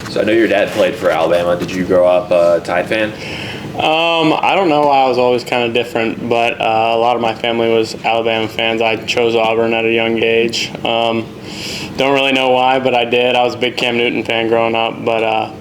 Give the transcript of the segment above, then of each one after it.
So I know your dad played for Alabama. Did you grow up a Tide fan? I don't know why I was always kind of different, but a lot of my family was Alabama fans. I chose Auburn at a young age. Don't really know why, but I did. I was a big Cam Newton fan growing up, but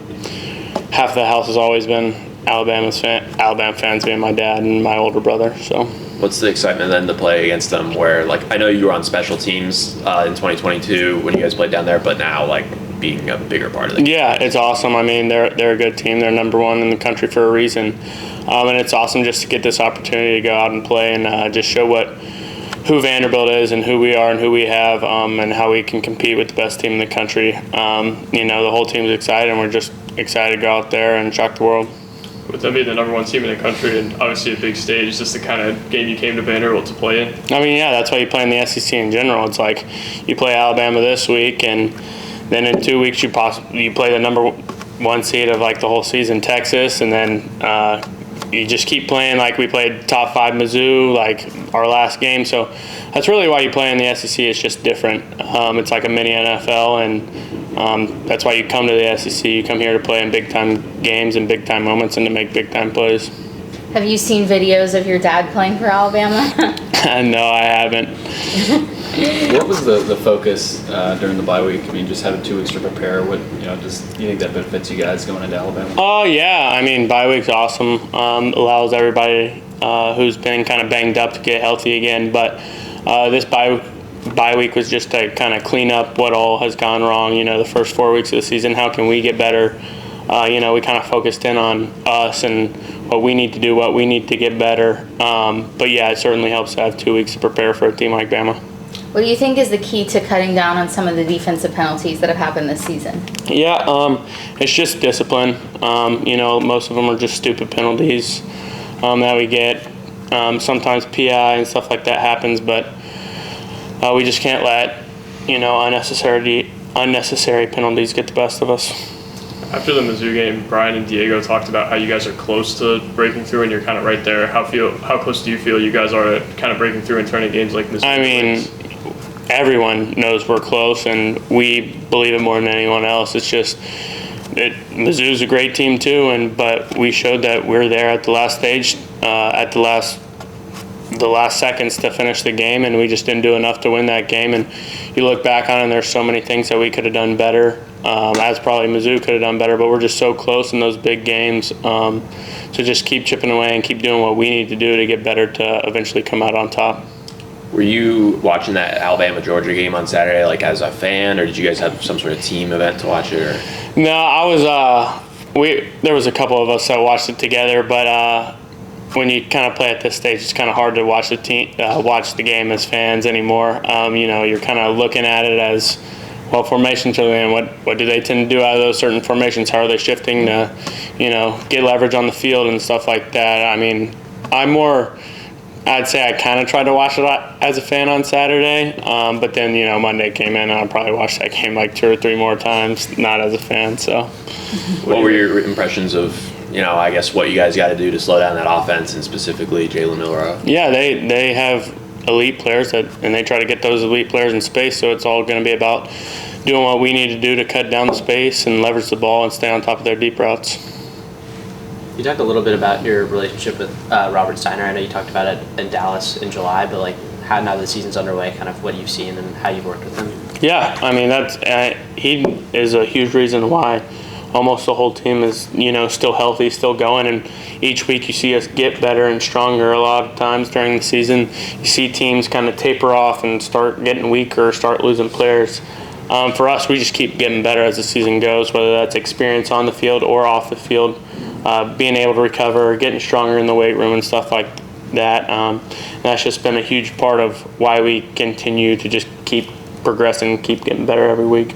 half the house has always been Alabama fans, being my dad and my older brother. So. What's the excitement then to play against them? Where, like, I know you were on special teams in 2022 when you guys played down there, but now, like, being a bigger part of the game. Yeah, it's awesome. I mean, they're a good team. They're number one in the country for a reason, and it's awesome just to get this opportunity to go out and play and just show who Vanderbilt is and who we are and who we have, and how we can compete with the best team in the country. The whole team's excited, and we're just excited to go out there and shock the world. With them being the number one team in the country and obviously a big stage, is this the kind of game you came to Vanderbilt to play in? I mean, yeah, that's why you play in the SEC in general. It's like you play Alabama this week, and then in 2 weeks you play the number one seed of like the whole season, Texas, and then you just keep playing. Like we played top 5 Mizzou, like our last game. So that's really why you play in the SEC. It's just different. It's like a mini NFL, and that's why you come to the SEC. You come here to play in big-time games and big-time moments and to make big-time plays. Have you seen videos of your dad playing for Alabama? No, I haven't. What was the focus during the bye week? I mean, just having 2 weeks to prepare. Do you think that benefits you guys going into Alabama? Oh yeah, I mean, bye week's awesome. Allows everybody who's been kind of banged up to get healthy again. But this bye week was just to kind of clean up what all has gone wrong. The first 4 weeks of the season, how can we get better? We kind of focused in on us and what we need to do, what we need to get better. But yeah, it certainly helps to have 2 weeks to prepare for a team like Bama. What do you think is the key to cutting down on some of the defensive penalties that have happened this season? Yeah, it's just discipline. Most of them are just stupid penalties that we get. Sometimes PI and stuff like that happens, but we just can't let unnecessary penalties get the best of us. After the Mizzou game, Brian and Diego talked about how you guys are close to breaking through, and you're kind of right there. How close do you feel you guys are at kind of breaking through and turning games like Mizzou? I mean, everyone knows we're close, and we believe it more than anyone else. It's just Mizzou's a great team too, but we showed that we're there at the last stage, at the last seconds to finish the game, and we just didn't do enough to win that game. And you look back on it, and there's so many things that we could have done better, as probably Mizzou could have done better, but we're just so close in those big games. So just keep chipping away and keep doing what we need to do to get better to eventually come out on top. Were you watching that Alabama-Georgia game on Saturday, like as a fan, or did you guys have some sort of team event to watch it? Or? No, I was. There was a couple of us that watched it together, but when you kind of play at this stage, it's kind of hard to watch the game as fans anymore. You're kind of looking at it as, well, formations are in. What do they tend to do out of those certain formations? How are they shifting to, get leverage on the field and stuff like that? I mean, I'd say I kind of tried to watch it as a fan on Saturday, but then, Monday came in and I probably watched that game like 2 or 3 more times, not as a fan, so. What were your impressions of, I guess what you guys got to do to slow down that offense, and specifically Jalen Milroe? Yeah, they have elite players, and they try to get those elite players in space, so it's all going to be about doing what we need to do to cut down the space and leverage the ball and stay on top of their deep routes. You talked a little bit about your relationship with Robert Steiner. I know you talked about it in Dallas in July, but how now that the season's underway, kind of what you've seen and how you've worked with him? Yeah, I mean he is a huge reason why almost the whole team is still healthy, still going, and each week you see us get better and stronger. A lot of times during the season, you see teams kind of taper off and start getting weaker, start losing players. For us, we just keep getting better as the season goes, whether that's experience on the field or off the field. Being able to recover, getting stronger in the weight room and stuff like that. That's just been a huge part of why we continue to just keep progressing, keep getting better every week.